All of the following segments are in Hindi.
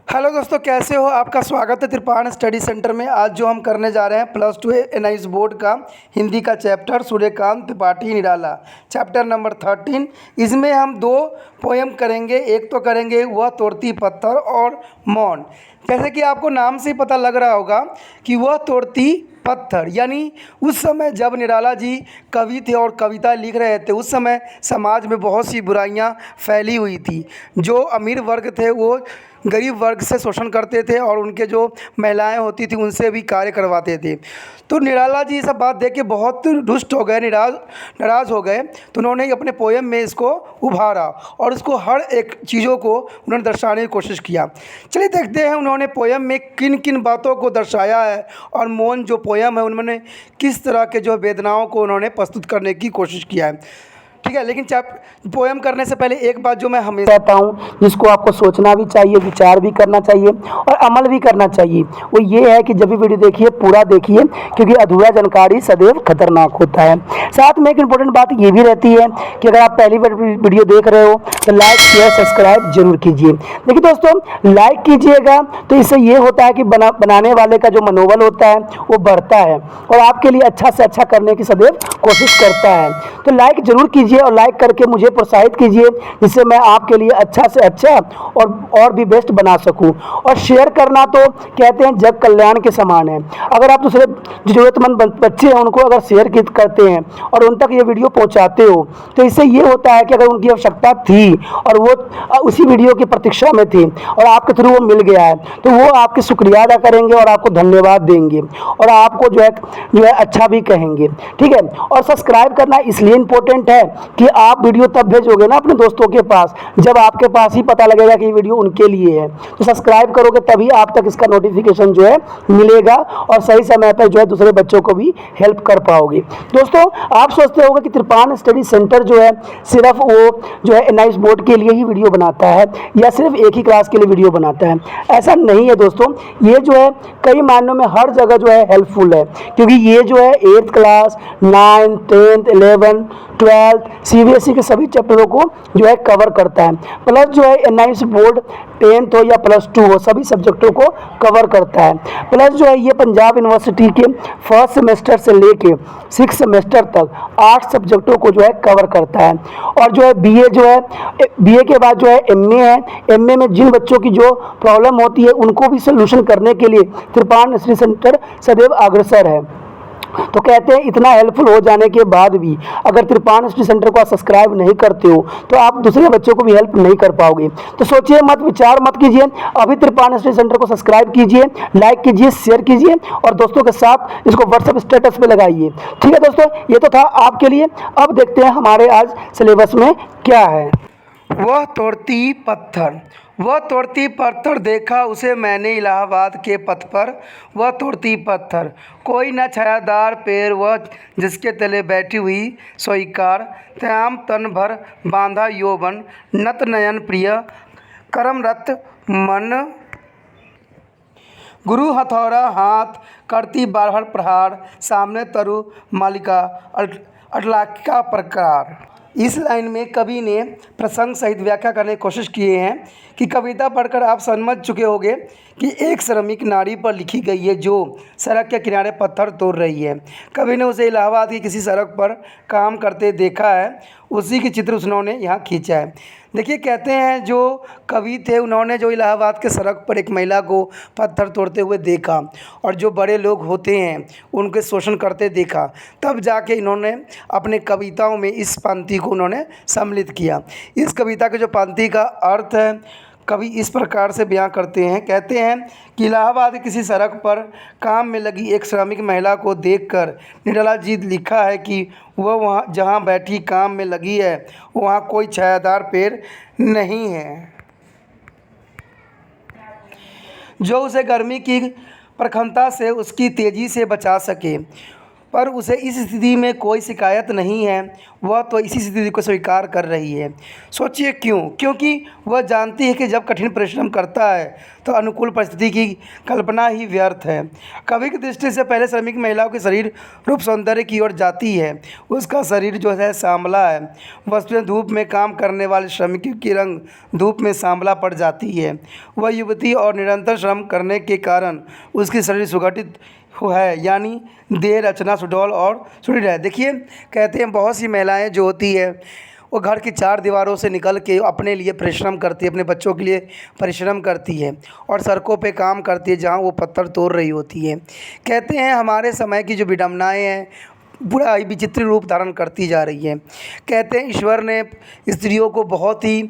हेलो दोस्तों, कैसे हो? आपका स्वागत है त्रिपाण स्टडी सेंटर में। आज जो हम करने जा रहे हैं +2 एनआईएस बोर्ड का हिंदी का chapter Suryakant Tripathi Nirala, chapter number 13। इसमें हम 2 पोएम करेंगे। एक तो करेंगे वह तोड़ती पत्थर और मौन। जैसे कि आपको नाम से ही पता लग रहा होगा कि वह तोड़ती पत्थर, यानी उस समय जब निराला जी कवि थे और कविता लिख रहे थे, उस समय समाज में बहुत सी बुराइयां फैली हुई थी। जो अमीर वर्ग थे वो गरीब वर्ग से शोषण करते थे और उनके जो महिलाएं होती थी उनसे भी कार्य करवाते थे। तो निराला जी ये सब बात देख के बहुत रुष्ट हो गए, नाराज़ हो गए। तो उन्होंने अपने पोएम में इसको उभारा और उसको हर एक चीज़ों को उन्होंने दर्शाने की कोशिश किया। चलिए देखते हैं उन्होंने पोएम में किन किन बातों को दर्शाया है और मौन जो पोएम है उन्होंने किस तरह के जो वेदनाओं को उन्होंने प्रस्तुत करने की कोशिश किया है। ठीक है, लेकिन पोएम करने से पहले एक बात जो मैं हमेशा कहता हूँ, जिसको आपको सोचना भी चाहिए, विचार भी करना चाहिए और अमल भी करना चाहिए, वो ये है कि जब भी वीडियो देखिए पूरा देखिए, क्योंकि अधूरा जानकारी सदैव खतरनाक होता है। साथ में एक इम्पोर्टेंट बात ये भी रहती है कि अगर आप पहली बार वीडियो देख रहे हो तो लाइक शेयर सब्सक्राइब जरूर कीजिए। देखिए दोस्तों, लाइक कीजिएगा तो इससे ये होता है कि बनाने वाले का जो मनोबल होता है वो बढ़ता है और आपके लिए अच्छा से अच्छा करने की सदैव कोशिश करता है। तो लाइक जरूर कीजिए और लाइक करके मुझे प्रोत्साहित कीजिए, जिससे मैं आपके लिए अच्छा से अच्छा और भी बेस्ट बना सकूं। और शेयर करना तो कहते हैं जग कल्याण के समान है। अगर आप दूसरे जरूरतमंद बच्चे हैं उनको अगर शेयर करते हैं और उन तक ये वीडियो पहुंचाते हो तो इससे ये होता है कि अगर उनकी आवश्यकता थी और वो उसी वीडियो की प्रतीक्षा में थी और आपके थ्रू वो मिल गया है तो वो आपके शुक्रिया अदा करेंगे और आपको धन्यवाद देंगे और आपको जो है अच्छा भी कहेंगे। ठीक है, और सब्सक्राइब करना इसलिए इम्पोर्टेंट है कि आप वीडियो तब भेजोगे ना अपने दोस्तों के पास जब आपके पास ही पता लगेगा कि ये वीडियो उनके लिए है। तो सब्सक्राइब करोगे तभी आप तक इसका नोटिफिकेशन जो है मिलेगा और सही समय पर जो है दूसरे बच्चों को भी हेल्प कर पाओगे। दोस्तों, आप सोचते होगे कि त्रिपाण स्टडी सेंटर जो है सिर्फ वो जो है एनआईएस बोर्ड के लिए ही वीडियो बनाता है या सिर्फ एक ही क्लास के लिए वीडियो बनाता है। ऐसा नहीं है दोस्तों, ये जो है कई मायनों में हर जगह जो है हेल्पफुल है, क्योंकि ये जो है 8th class 9th 10th 11th 12th CBSE के सभी चैप्टरों को जो है कवर करता है। प्लस जो है एनआईएस बोर्ड 10th हो या +2 हो सभी सब्जेक्टों को कवर करता है। प्लस जो है ये पंजाब यूनिवर्सिटी के 1st सेमेस्टर से लेके 6th सेमेस्टर तक 8 सब्जेक्टों को जो है कवर करता है। और जो है बीए जो है बीए के बाद जो है एमए है। एमए में जिन बच्चों की जो प्रॉब्लम होती है उनको भी सोल्यूशन करने के लिए त्रिपाण स्टडी सेंटर सदैव अग्रसर है। तो कहते हैं इतना हेल्पफुल हो जाने के बाद भी अगर त्रिपाण स्टडी सेंटर को आप सब्सक्राइब नहीं करते हो तो आप दूसरे बच्चों को भी हेल्प नहीं कर पाओगे। तो सोचिए मत, विचार मत कीजिए, अभी त्रिपाण स्टडी सेंटर को सब्सक्राइब कीजिए, लाइक कीजिए, शेयर कीजिए और दोस्तों के साथ इसको व्हाट्सएप स्टेटस पे लगाइए। ठीक है दोस्तों, ये तो था आपके लिए। अब देखते हैं हमारे आज सिलेबस में क्या है। वह तोड़ती पत्थर। वह तोड़ती पत्थर देखा उसे मैंने इलाहाबाद के पथ पर। वह तोड़ती पत्थर, कोई न छायादार पेड़ वह जिसके तले बैठी हुई स्वीकार। श्याम तन भर बांधा यौवन, नत नयन प्रिय करमरत मन। गुरु हथौड़ा हाथ करती बारहर प्रहार, सामने तरु मालिका अटलाकिका प्रकार। इस लाइन में कवि ने प्रसंग सहित व्याख्या करने की कोशिश किए हैं कि कविता पढ़कर आप समझ चुके होंगे कि एक श्रमिक नारी पर लिखी गई है जो सड़क के किनारे पत्थर तोड़ रही है। कवि ने उसे इलाहाबाद की किसी सड़क पर काम करते देखा है, उसी की चित्र उन्होंने यहाँ खींचा है। देखिए, कहते हैं जो कवि थे उन्होंने जो इलाहाबाद के सड़क पर एक महिला को पत्थर तोड़ते हुए देखा और जो बड़े लोग होते हैं उनके शोषण करते देखा, तब जाके इन्होंने अपने कविताओं में इस पंक्ति को उन्होंने सम्मिलित किया। इस कविता के जो पंक्ति का अर्थ है कवि इस प्रकार से बयां करते हैं। कहते हैं कि इलाहाबाद की किसी सड़क पर काम में लगी एक श्रमिक महिला को देखकर निराला जी लिखा है कि वह वहाँ जहाँ बैठी काम में लगी है वहाँ कोई छायादार पेड़ नहीं है जो उसे गर्मी की प्रखरता से उसकी तेज़ी से बचा सके। पर उसे इस स्थिति में कोई शिकायत नहीं है, वह तो इसी स्थिति को स्वीकार कर रही है। सोचिए क्यों? क्योंकि वह जानती है कि जब कठिन परिश्रम करता है तो अनुकूल परिस्थिति की कल्पना ही व्यर्थ है। कवि की दृष्टि से पहले श्रमिक महिलाओं के शरीर रूप सौंदर्य की ओर जाती है। उसका शरीर जो है सांवला है। वस्तुएं धूप में काम करने वाले श्रमिक की रंग धूप में सांवला पड़ जाती है। वह युवती और निरंतर श्रम करने के कारण उसकी शरीर सुगठित है, यानी देह रचना सुडौल और सुदृढ़ है। देखिए, कहते हैं बहुत सी महिलाएं जो होती है वो घर की चार दीवारों से निकल के अपने लिए परिश्रम करती है, अपने बच्चों के लिए परिश्रम करती है और सड़कों पे काम करती है जहाँ वो पत्थर तोड़ रही होती है। कहते हैं हमारे समय की जो विडंबनाएँ हैं पूरा ही विचित्र रूप धारण करती जा रही है। कहते हैं ईश्वर ने स्त्रियों को बहुत ही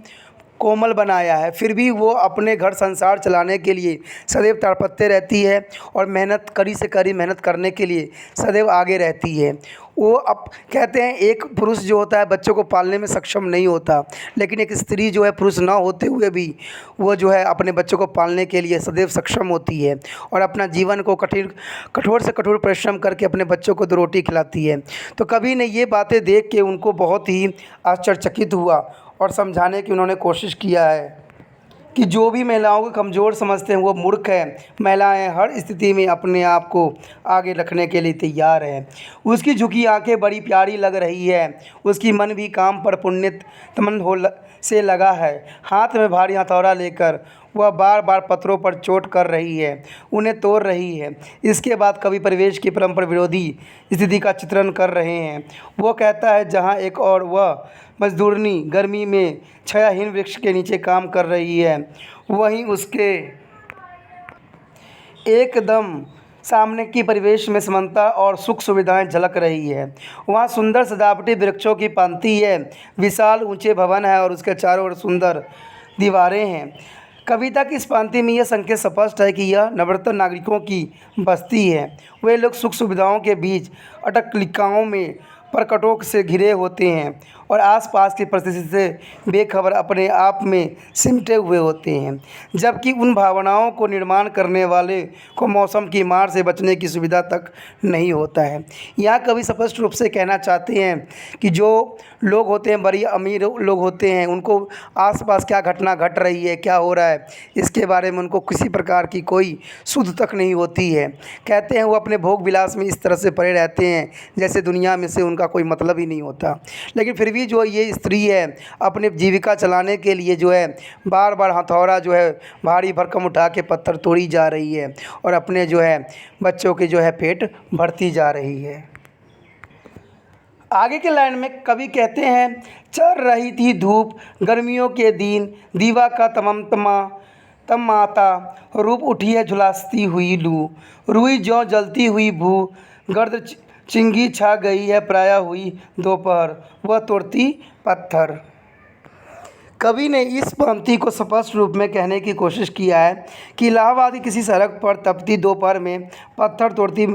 कोमल बनाया है, फिर भी वो अपने घर संसार चलाने के लिए सदैव तड़पते रहती है और मेहनत कड़ी से कड़ी मेहनत करने के लिए सदैव आगे रहती है। वो अब कहते हैं एक पुरुष जो होता है बच्चों को पालने में सक्षम नहीं होता, लेकिन एक स्त्री जो है पुरुष ना होते हुए भी वो जो है अपने बच्चों को पालने के लिए सदैव सक्षम होती है और अपना जीवन को कठोर से कठोर परिश्रम करके अपने बच्चों को 2 रोटी खिलाती है। तो कवि ने ये बातें देख के उनको बहुत ही आश्चर्यचकित हुआ और समझाने की उन्होंने कोशिश किया है कि जो भी महिलाओं को कमज़ोर समझते हैं वो मूर्ख हैं। महिलाएं हर स्थिति में अपने आप को आगे रखने के लिए तैयार हैं। उसकी झुकी आंखें बड़ी प्यारी लग रही है। उसकी मन भी काम पर पुण्य तमन से लगा है। हाथ में भारी हथौड़ा लेकर वह बार बार पत्थरों पर चोट कर रही है, उन्हें तोड़ रही है। इसके बाद कवि परिवेश की परंपरा विरोधी स्थिति का चित्रण कर रहे हैं। वो कहता है जहाँ एक और वह मजदूरनी गर्मी में छायाहीन वृक्ष के नीचे काम कर रही है, वहीं उसके एकदम सामने की परिवेश में समानता और सुख सुविधाएं झलक रही है। वहाँ सुंदर सजावटी वृक्षों की पंक्ति है, विशाल ऊंचे भवन है और उसके चारों ओर सुंदर दीवारें हैं। कविता की इस पंक्ति में यह संकेत स्पष्ट है कि यह नवरत्न नागरिकों की बस्ती है। वे लोग सुख सुविधाओं के बीच अटकलिकाओं में परकटों से घिरे होते हैं और आसपास की परिस्थिति से बेखबर अपने आप में सिमटे हुए होते हैं, जबकि उन भावनाओं को निर्माण करने वाले को मौसम की मार से बचने की सुविधा तक नहीं होता है। यहाँ कवि स्पष्ट रूप से कहना चाहते हैं कि जो लोग होते हैं, बड़ी अमीर लोग होते हैं, उनको आसपास क्या घटना घट रही है, क्या हो रहा है, इसके बारे में उनको किसी प्रकार की कोई सुध तक नहीं होती है। कहते हैं वो अपने भोग विलास में इस तरह से पड़े रहते हैं जैसे दुनिया में से उनका कोई मतलब ही नहीं होता। लेकिन फिर भी जो ये स्त्री है अपनी जीविका चलाने के लिए जो है बार बार हथौड़ा जो है भारी भरकम उठा के पत्थर तोड़ी जा रही है और अपने जो है बच्चों के जो है पेट भरती जा रही है। आगे के लाइन में कवि कहते हैं चढ़ रही थी धूप गर्मियों के दिन, दीवा का तमाता रूप उठी है झुलासती हुई लू, रुई ज्यों जलती हुई भू, गर्द चिंगी छा गई है प्राय हुई दोपहर, वह तोड़ती पत्थर। कवि ने इस पंक्ति को स्पष्ट रूप में कहने की कोशिश किया है कि इलाहाबाद की किसी सड़क पर तपती दोपहर में पत्थर तोड़ती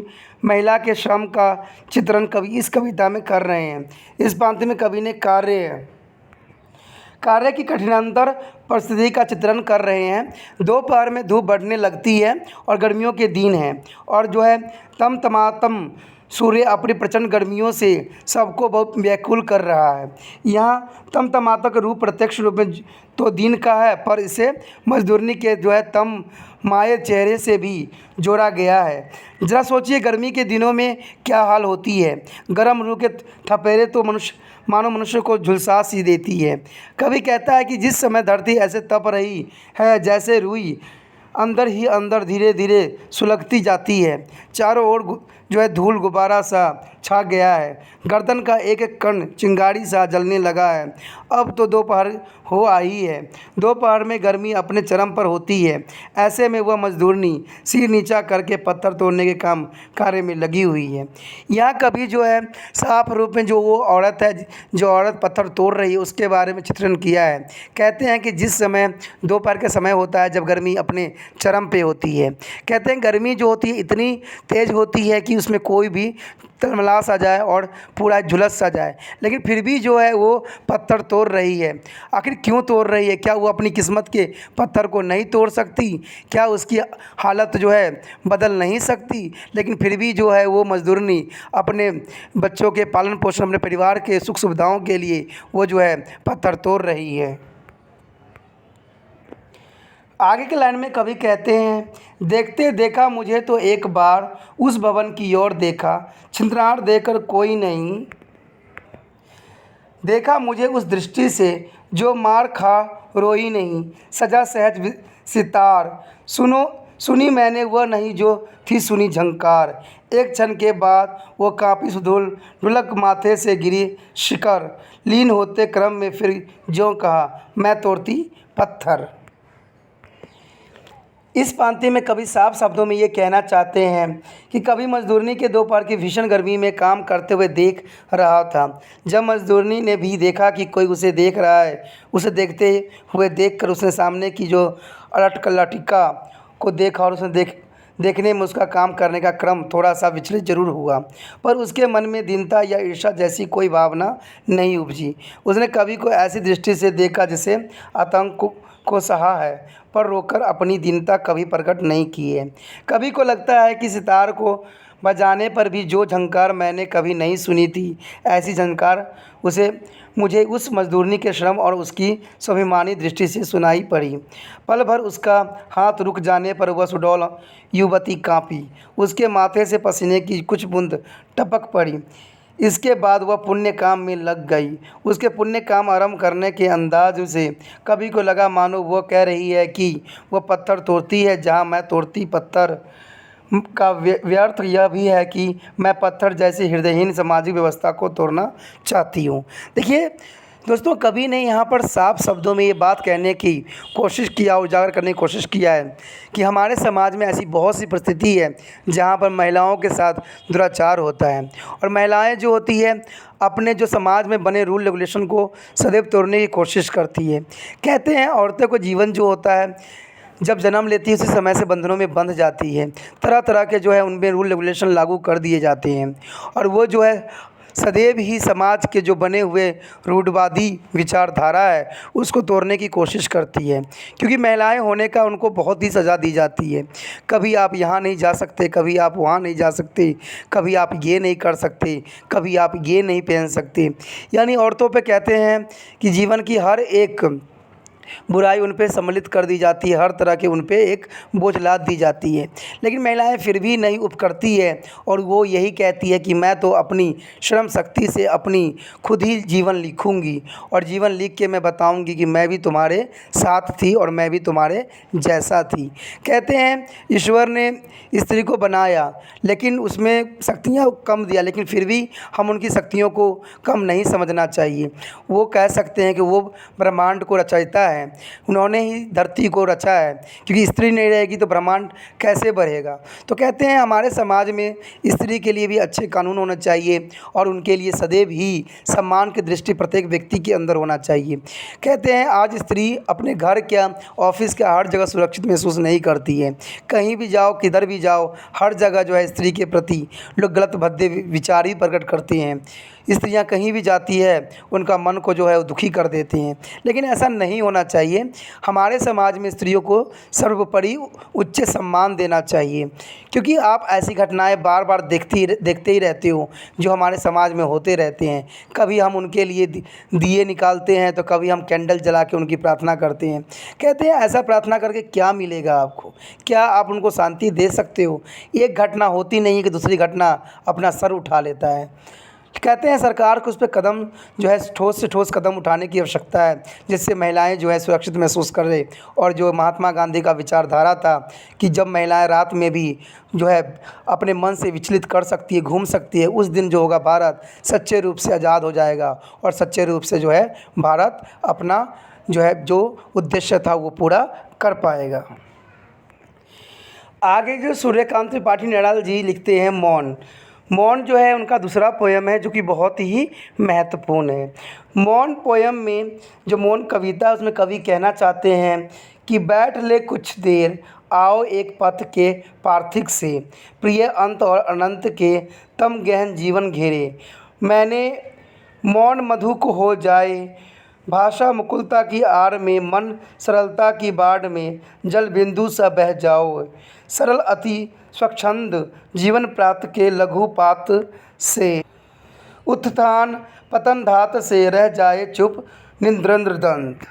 महिला के श्रम का चित्रण कवि इस कविता में कर रहे हैं। इस पंक्ति में कवि ने कार्य की कठिनांतर परिस्थिति का चित्रण कर रहे हैं। दोपहर में धूप बढ़ने लगती है और गर्मियों के दिन हैं और जो है तमतमातम सूर्य अपनी प्रचंड गर्मियों से सबको बहुत व्याकुल कर रहा है। यहाँ तमतमाता का रूप प्रत्यक्ष रूप में तो दिन का है, पर इसे मजदूरनी के जो है तम माये चेहरे से भी जोड़ा गया है। ज़रा सोचिए गर्मी के दिनों में क्या हाल होती है। गर्म रूह के थपेरे तो मानो मनुष्य को झुलसा सी देती है। कवि कहता है कि जिस समय धरती ऐसे तप रही है जैसे रुई अंदर ही अंदर धीरे धीरे सुलगती जाती है, चारों ओर जो है धूल गुब्बारा सा छा गया है, गर्दन का एक एक कण चिंगारी सा जलने लगा है। अब तो दोपहर हो आई है। दोपहर में गर्मी अपने चरम पर होती है। ऐसे में वह मजदूरनी सिर नीचा करके पत्थर तोड़ने के कार्य में लगी हुई है। यहाँ कभी जो है साफ रूप में जो वो औरत है, जो औरत पत्थर तोड़ रही है, उसके बारे में चित्रण किया है। कहते हैं कि जिस समय दोपहर का समय होता है जब गर्मी अपने चरम पे होती है, कहते हैं गर्मी जो होती है इतनी तेज़ होती है कि उसमें कोई भी तलमला खलास आ जाए और पूरा झुलस सा जाए, लेकिन फिर भी जो है वो पत्थर तोड़ रही है। आखिर क्यों तोड़ रही है? क्या वो अपनी किस्मत के पत्थर को नहीं तोड़ सकती? क्या उसकी हालत जो है बदल नहीं सकती? लेकिन फिर भी जो है वो मज़दूरनी अपने बच्चों के पालन पोषण, अपने परिवार के सुख सुविधाओं के लिए वो जो है पत्थर तोड़ रही है। आगे के लाइन में कवि कहते हैं, देखते देखा मुझे तो एक बार उस भवन की ओर देखा, छिंतरार देकर कोई नहीं देखा मुझे उस दृष्टि से जो मार खा रोई नहीं, सजा सहज सितार सुनी मैंने वह नहीं जो थी सुनी झंकार। एक क्षण के बाद वो कांपी सुधुल ढुलक माथे से गिरी शिकर, लीन होते क्रम में फिर ज्यों कहा मैं तोड़ती पत्थर। इस पंक्ति में कवि साफ शब्दों में ये कहना चाहते हैं कि कवि मजदूरनी के दोपहर की भीषण गर्मी में काम करते हुए देख रहा था। जब मजदूरनी ने भी देखा कि कोई उसे देख रहा है, उसे देखते हुए देखकर उसने सामने की जो लटिका को देखा और उसने देखने में उसका काम करने का क्रम थोड़ा सा विचलित जरूर हुआ, पर उसके मन में दीनता या ईर्ष्या जैसी कोई भावना नहीं उपजी। उसने कवि को ऐसी दृष्टि से देखा जिसे आतंक को सहा है, पर रोकर अपनी दीनता कभी प्रकट नहीं की है। कवि को लगता है कि सितार को बजाने पर भी जो झंकार मैंने कभी नहीं सुनी थी, ऐसी झंकार मुझे उस मजदूरनी के श्रम और उसकी स्वाभिमानी दृष्टि से सुनाई पड़ी। पल भर उसका हाथ रुक जाने पर वह सुडौल युवती काँपी, उसके माथे से पसीने की कुछ बूंद टपक पड़ी। इसके बाद वह पुण्य काम में लग गई। उसके पुण्य काम आरंभ करने के अंदाज से कवि को लगा मानो वह कह रही है कि वह पत्थर तोड़ती है जहाँ मैं तोड़ती पत्थर। का व्यर्थ यह भी है कि मैं पत्थर जैसी हृदयहीन सामाजिक व्यवस्था को तोड़ना चाहती हूँ। देखिए दोस्तों, कवि ने यहाँ पर साफ शब्दों में ये बात कहने की कोशिश किया, उजागर करने की कोशिश किया है कि हमारे समाज में ऐसी बहुत सी परिस्थिति है जहाँ पर महिलाओं के साथ दुराचार होता है, और महिलाएं जो होती है अपने जो समाज में बने रूल रेगुलेशन को सदैव तोड़ने की कोशिश करती है। कहते हैं औरतों को जीवन जो होता है जब जन्म लेती है उसी समय से बंधनों में बंध जाती है। तरह तरह के जो है उनमें रूल रेगुलेशन लागू कर दिए जाते हैं, और वो जो है सदैव ही समाज के जो बने हुए रूढ़वादी विचारधारा है उसको तोड़ने की कोशिश करती है, क्योंकि महिलाएं होने का उनको बहुत ही सज़ा दी जाती है। कभी आप यहाँ नहीं जा सकते, कभी आप वहाँ नहीं जा सकते, कभी आप ये नहीं कर सकते, कभी आप ये नहीं पहन सकते। यानी औरतों पे कहते हैं कि जीवन की हर एक बुराई उन पे सम्मिलित कर दी जाती है, हर तरह के उन पे एक बोझ लाद दी जाती है। लेकिन महिलाएं फिर भी नहीं उब करती है, और वो यही कहती है कि मैं तो अपनी श्रम शक्ति से अपनी खुद ही जीवन लिखूंगी, और जीवन लिख के मैं बताऊंगी कि मैं भी तुम्हारे साथ थी और मैं भी तुम्हारे जैसा थी। कहते हैं ईश्वर ने स्त्री को बनाया लेकिन उसमें शक्तियाँ कम दिया, लेकिन फिर भी हम उनकी शक्तियों को कम नहीं समझना चाहिए। वो कह सकते हैं कि वो ब्रह्मांड को रचयिता है, उन्होंने ही धरती को रचा है, क्योंकि स्त्री नहीं रहेगी तो ब्रह्मांड कैसे बढ़ेगा। तो कहते हैं हमारे समाज में स्त्री के लिए भी अच्छे कानून होने चाहिए, और उनके लिए सदैव ही सम्मान की दृष्टि प्रत्येक व्यक्ति के अंदर होना चाहिए। कहते हैं आज स्त्री अपने घर क्या ऑफिस क्या हर जगह सुरक्षित महसूस नहीं करती है। कहीं भी जाओ, किधर भी जाओ, हर जगह जो है स्त्री के प्रति लोग गलत भद्दे विचार ही प्रकट करते हैं। स्त्रियां कहीं भी जाती है उनका मन को जो है वो दुखी कर देते हैं, लेकिन ऐसा नहीं होना चाहिए। हमारे समाज में स्त्रियों को सर्वोपरि उच्च सम्मान देना चाहिए, क्योंकि आप ऐसी घटनाएं बार बार देखते ही रहते हो जो हमारे समाज में होते रहते हैं। कभी हम उनके लिए दिए निकालते हैं, तो कभी हम कैंडल जला के उनकी प्रार्थना करते हैं। कहते हैं ऐसा प्रार्थना करके क्या मिलेगा आपको? क्या आप उनको शांति दे सकते हो? एक घटना होती नहीं है कि दूसरी घटना अपना सर उठा लेता है। कहते हैं सरकार को उस पर कदम जो है ठोस से ठोस कदम उठाने की आवश्यकता है, जिससे महिलाएं जो है सुरक्षित महसूस करें। और जो महात्मा गांधी का विचारधारा था कि जब महिलाएं रात में भी जो है अपने मन से विचलित कर सकती है, घूम सकती है, उस दिन जो होगा भारत सच्चे रूप से आज़ाद हो जाएगा, और सच्चे रूप से जो है भारत अपना जो है जो उद्देश्य था वो पूरा कर पाएगा। आगे जो सूर्यकांत त्रिपाठी निराला जी लिखते हैं मौन जो है उनका दूसरा पोयम है जो कि बहुत ही महत्वपूर्ण है। मौन पोयम में जो मौन कविता है उसमें कवि कहना चाहते हैं कि बैठ ले कुछ देर, आओ एक पथ के पार्थिक से, प्रिय अंत और अनंत के तम गहन जीवन घेरे। मैंने मौन मधु को हो जाए, भाषा मुकुलता की आड़ में, मन सरलता की बाढ़ में, जल बिंदु सा बह जाओ। सरल अति स्वच्छंद जीवन प्रात के लघुपात से, उत्थान पतन धात से रह जाए चुप निद्रंद्र दंत।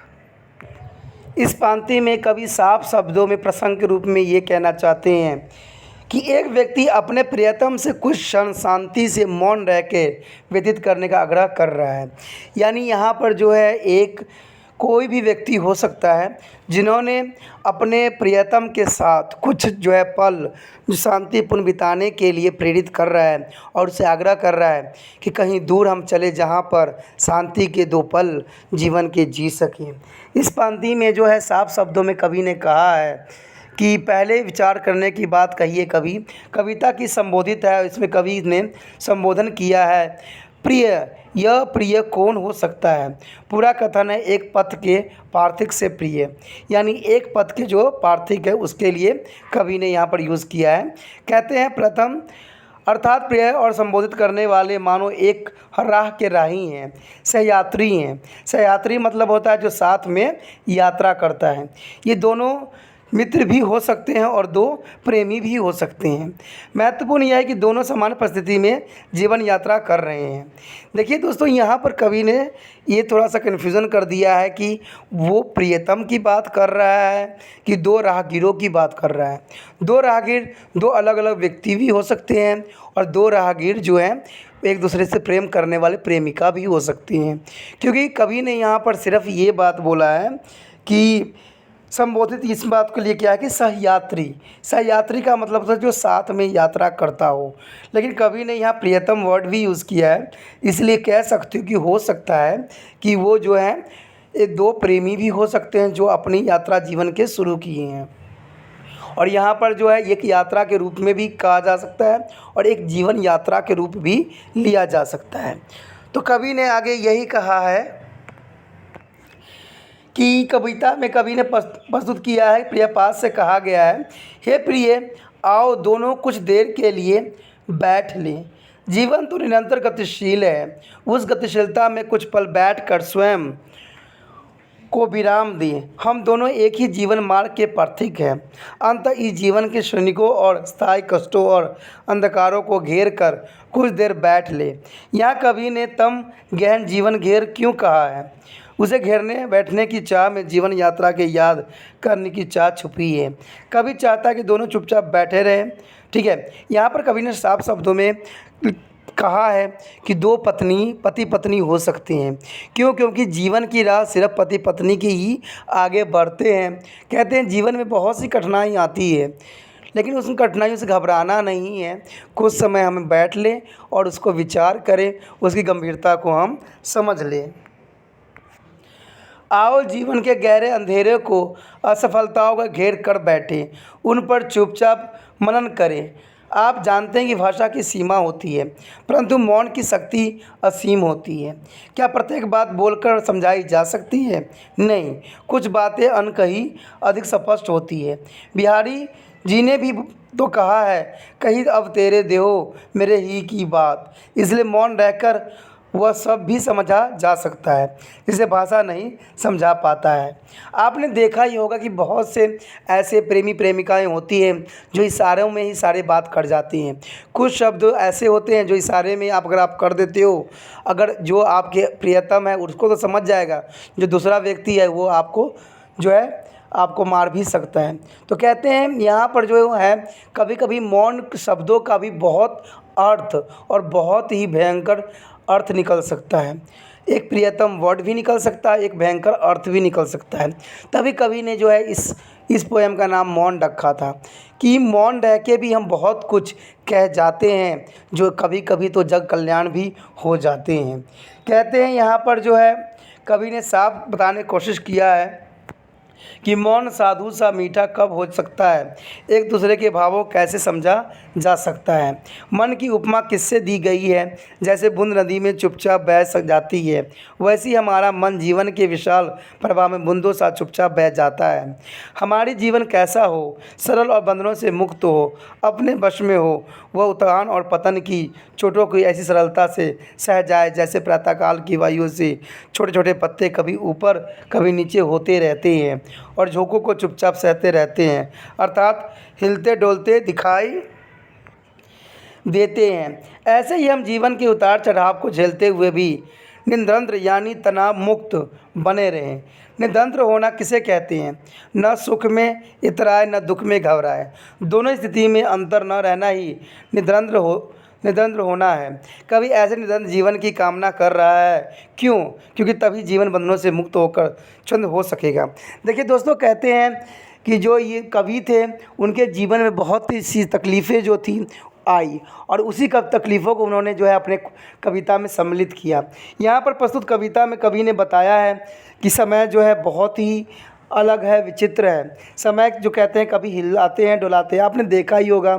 इस पंक्ति में कवि साफ शब्दों में प्रसंग के रूप में ये कहना चाहते हैं कि एक व्यक्ति अपने प्रियतम से कुछ क्षण शांति से मौन रह के व्यतीत करने का आग्रह कर रहा है। यानी यहाँ पर जो है एक कोई भी व्यक्ति हो सकता है जिन्होंने अपने प्रियतम के साथ कुछ जो है पल जो शांतिपूर्ण बिताने के लिए प्रेरित कर रहा है और उससे आग्रह कर रहा है कि कहीं दूर हम चले जहाँ पर शांति के 2 पल जीवन के जी सकें। इस पंक्ति में जो है साफ शब्दों में कवि ने कहा है कि पहले विचार करने की बात कही है। कविता की संबोधित है, इसमें कवि ने संबोधन किया है प्रिय। यह प्रिय कौन हो सकता है? पूरा कथन है एक पथ के पार्थिक से प्रिय, यानी एक पथ के जो पार्थिक है उसके लिए कवि ने यहाँ पर यूज़ किया है। कहते हैं प्रथम अर्थात प्रिय और संबोधित करने वाले मानो एक राह के राही हैं, सहयात्री हैं। सहयात्री मतलब होता है जो साथ में यात्रा करता है। ये दोनों मित्र भी हो सकते हैं और 2 प्रेमी भी हो सकते हैं। महत्वपूर्ण यह है कि दोनों समान परिस्थिति में जीवन यात्रा कर रहे हैं। देखिए दोस्तों, यहाँ पर कवि ने ये थोड़ा सा कन्फ्यूज़न कर दिया है कि वो प्रियतम की बात कर रहा है कि 2 राहगीरों की बात कर रहा है। 2 राहगीर 2 अलग अलग व्यक्ति भी हो सकते हैं और 2 राहगीर जो हैं एक दूसरे से प्रेम करने वाले प्रेमिका भी हो सकती हैं, क्योंकि कवि ने यहाँ पर सिर्फ ये बात बोला है कि संबोधित इस बात के लिए क्या है कि सहयात्री का मतलब होता है जो साथ में यात्रा करता हो। लेकिन कवि ने यहाँ प्रियतम वर्ड भी यूज़ किया है, इसलिए कह सकते हो कि हो सकता है कि वो जो है ये 2 प्रेमी भी हो सकते हैं जो अपनी यात्रा जीवन के शुरू किए हैं। और यहाँ पर जो है एक यात्रा के रूप में भी कहा जा सकता है और एक जीवन यात्रा के रूप भी लिया जा सकता है। तो कवि ने आगे यही कहा है कि कविता में कवि ने प्रस्तुत किया है, प्रियपाद से कहा गया है, हे प्रिय आओ दोनों कुछ देर के लिए बैठ लें। जीवन तो निरंतर गतिशील है, उस गतिशीलता में कुछ पल बैठकर स्वयं को विराम दें। हम दोनों एक ही जीवन मार्ग के पार्थिक हैं। अंत इस जीवन के क्षणिकों और स्थायी कष्टों और अंधकारों को घेर कर कुछ देर बैठ ले। यहाँ कवि ने तम गहन जीवन घेर क्यों कहा है? उसे घेरने बैठने की चाह में जीवन यात्रा के याद करने की चाह छुपी है। कवि चाहता है कि दोनों चुपचाप बैठे रहें। ठीक है, यहाँ पर कवि ने साफ शब्दों में कहा है कि 2 पति पत्नी हो सकते हैं। क्योंकि जीवन की राह सिर्फ पति पत्नी की ही आगे बढ़ते हैं। कहते हैं जीवन में बहुत सी कठिनाई आती है, लेकिन उस कठिनाइयों से घबराना नहीं है। कुछ समय हम बैठ लें और उसको विचार करें, उसकी गंभीरता को हम समझ लें। आओ जीवन के गहरे अंधेरे को, असफलताओं का घेर कर बैठे, उन पर चुपचाप मनन करें। आप जानते हैं कि भाषा की सीमा होती है, परंतु मौन की शक्ति असीम होती है। क्या प्रत्येक बात बोलकर समझाई जा सकती है? नहीं, कुछ बातें अनकही अधिक स्पष्ट होती है। बिहारी जी ने भी तो कहा है, कही अब तेरे देहो मेरे ही की बात। इसलिए मौन रहकर वह सब भी समझा जा सकता है जिसे भाषा नहीं समझा पाता है। आपने देखा ही होगा कि बहुत से ऐसे प्रेमी प्रेमिकाएं होती हैं जो इशारों में ही सारी बात कर जाती हैं। कुछ शब्द ऐसे होते हैं जो इशारे में अगर आप कर देते हो, अगर जो आपके प्रियतम है उसको तो समझ जाएगा, जो दूसरा व्यक्ति है वो आपको जो है आपको मार भी सकता है। तो कहते हैं यहाँ पर जो है कभी कभी मौन शब्दों का भी बहुत अर्थ और बहुत ही भयंकर अर्थ निकल सकता है। एक प्रियतम वर्ड भी निकल सकता है, एक भयंकर अर्थ भी निकल सकता है। तभी कवि ने जो है इस पोएम का नाम मौन रखा था कि मौन रह के भी हम बहुत कुछ कह जाते हैं जो कभी कभी तो जग कल्याण भी हो जाते हैं। कहते हैं यहाँ पर जो है कवि ने साफ बताने की कोशिश किया है कि मौन साधु सा मीठा कब हो सकता है, एक दूसरे के भावों कैसे समझा जा सकता है। मन की उपमा किससे दी गई है, जैसे बूंद नदी में चुपचाप बह जाती है, वैसी हमारा मन जीवन के विशाल प्रवाह में बूंदों सा चुपचाप बह जाता है। हमारी जीवन कैसा हो, सरल और बंधनों से मुक्त हो, अपने वश में हो, वह उतान और पतन की चोटों की ऐसी सरलता से सह जाए जैसे प्रातःकाल की वायु से छोटे छोटे पत्ते कभी ऊपर कभी नीचे होते रहते हैं और झोंकों को चुपचाप सहते रहते हैं, अर्थात हिलते डोलते दिखाई देते हैं। ऐसे ही हम जीवन के उतार चढ़ाव को झेलते हुए भी निरंतर यानी तनाव मुक्त बने रहें। निरंतर होना किसे कहते हैं, न सुख में इतराए न दुख में घबराए, दोनों स्थिति में अंतर न रहना ही निरंतर होना है। कभी ऐसे निरंतर जीवन की कामना कर रहा है, क्यों? क्योंकि तभी जीवन बंधनों से मुक्त होकर चंद हो सकेगा। देखिए दोस्तों, कहते हैं कि जो ये कवि थे उनके जीवन में बहुत सी तकलीफ़ें जो थी आई और उसी तकलीफ़ों को उन्होंने जो है अपने कविता में सम्मिलित किया। यहाँ पर प्रस्तुत कविता में कवि ने बताया है कि समय जो है बहुत ही अलग है, विचित्र है। समय जो कहते हैं कभी हिलाते हैं डुलाते हैं। आपने देखा ही होगा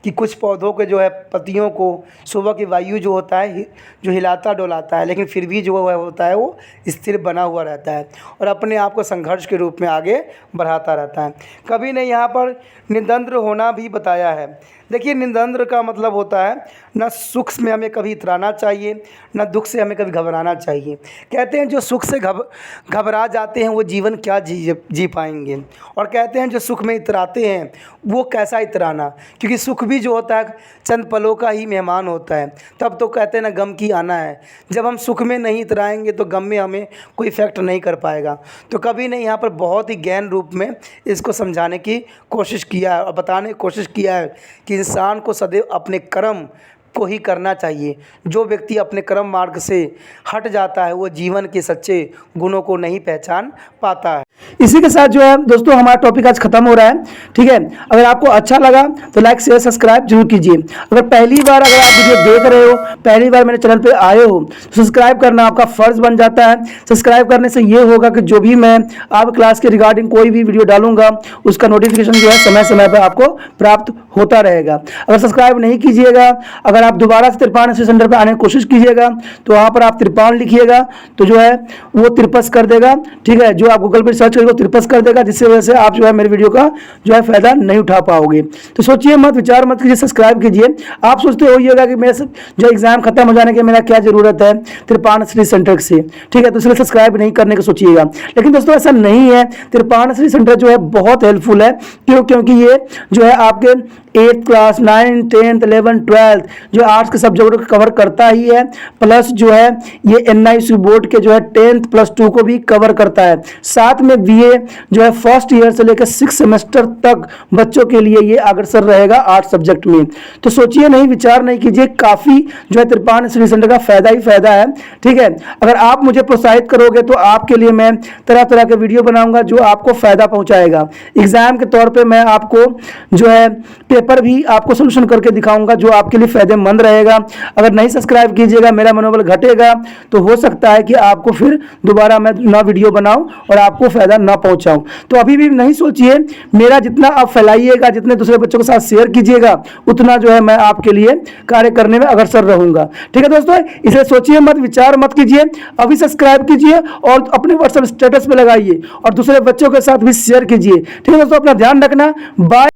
कि कुछ पौधों के जो है पत्तियों को सुबह की वायु जो होता है जो हिलाता डुलाता है, लेकिन फिर भी जो है होता है वो स्थिर बना हुआ रहता है और अपने आप को संघर्ष के रूप में आगे बढ़ाता रहता है। कवि ने यहाँ पर निरंतर होना भी बताया है। देखिए, निरंतर का मतलब होता है न सुख में हमें कभी इतराना चाहिए, न दुख से हमें कभी घबराना चाहिए। कहते हैं जो सुख से घबरा जाते हैं वो जीवन क्या जी पाएंगे, और कहते हैं जो सुख में इतराते हैं वो कैसा इतराना, क्योंकि सुख भी जो होता है चंद पलों का ही मेहमान होता है। तब तो कहते हैं ना गम की आना है। जब हम सुख में नहीं इतराएंगे तो गम में हमें कोई इफेक्ट नहीं कर पाएगा। तो कवि ने यहाँ पर बहुत ही गहन रूप में इसको समझाने की कोशिश किया है और बताने की कोशिश किया है कि इंसान को सदैव अपने कर्म को ही करना चाहिए। जो व्यक्ति अपने कर्म मार्ग से हट जाता है वो जीवन के सच्चे गुणों को नहीं पहचान पाता है। इसी के साथ जो है दोस्तों हमारा टॉपिक आज खत्म हो रहा है। ठीक है, अगर आपको अच्छा लगा तो लाइक शेयर सब्सक्राइब जरूर कीजिए। अगर पहली बार अगर आप वीडियो देख रहे हो, पहली बार मेरे चैनल पे आए हो तो सब्सक्राइब करना आपका फर्ज बन जाता है। सब्सक्राइब करने से ये होगा कि जो भी मैं आप क्लास के रिगार्डिंग कोई भी वीडियो डालूंगा उसका नोटिफिकेशन जो है समय समय पर आपको प्राप्त होता रहेगा। अगर सब्सक्राइब नहीं कीजिएगा, अगर आप दोबारा से तिरपान स्टडी सेंटर पर आने की कोशिश कीजिएगा तो वहाँ पर आप तिरपान लिखिएगा तो जो है वो तिरपस कर देगा। ठीक है, जो आप गूगल पर सर्च करेंगे तिरपस कर देगा, जिससे वजह से आप जो है मेरे वीडियो का जो है फायदा नहीं उठा पाओगे। तो सोचिए मत, विचार मत कीजिए, सब्सक्राइब कीजिए। आप सोचते होइएगा कि मेरे जो एग्जाम खत्म हो जाने के मेरा क्या जरूरत है तिरपान स्टडी सेंटर से। ठीक है, तो इसलिए सब्सक्राइब नहीं करने का सोचिएगा। लेकिन दोस्तों ऐसा नहीं है, तिरपान स्टडी सेंटर जो है बहुत हेल्पफुल है। क्योंकि ये जो है आपके 8th class 9th 10th 11th 12th जो आर्ट्स के सब्जेक्ट को कवर करता ही है, प्लस जो है ये NIC बोर्ड के जो है 10th +2 को भी कवर करता है। साथ में BA जो है फर्स्ट ईयर से लेकर 6 सेमेस्टर तक बच्चों के लिए ये अग्रसर रहेगा आर्ट्स सब्जेक्ट में। तो सोचिए नहीं, विचार नहीं कीजिए, काफ़ी जो है तिरपान स्टडी सेंटर का फायदा ही फायदा है। ठीक है, अगर आप मुझे प्रोत्साहित करोगे तो आपके लिए मैं तरह तरह के वीडियो बनाऊंगा जो आपको फायदा पहुंचाएगा। एग्जाम के तौर पे मैं आपको जो है पेपर भी आपको सोल्यूशन करके दिखाऊंगा जो आपके लिए फायदेमंद रहेगा। अगर नहीं सब्सक्राइब कीजिएगा, मेरा मनोबल घटेगा, तो हो सकता है कि आपको फिर दोबारा मैं नया वीडियो बनाऊं और आपको फायदा ना पहुंचाऊं। तो अभी भी नहीं सोचिए, मेरा जितना आप फैलाइएगा, जितने दूसरे बच्चों के साथ शेयर कीजिएगा, उतना जो है मैं आपके लिए कार्य करने में अग्रसर रहूंगा। ठीक है दोस्तों, इसे सोचिए मत, विचार मत कीजिए, अभी सब्सक्राइब कीजिए और अपने व्हाट्सएप स्टेटस पे लगाइए और दूसरे बच्चों के साथ भी शेयर कीजिए। ठीक है दोस्तों, अपना ध्यान रखना। बाय।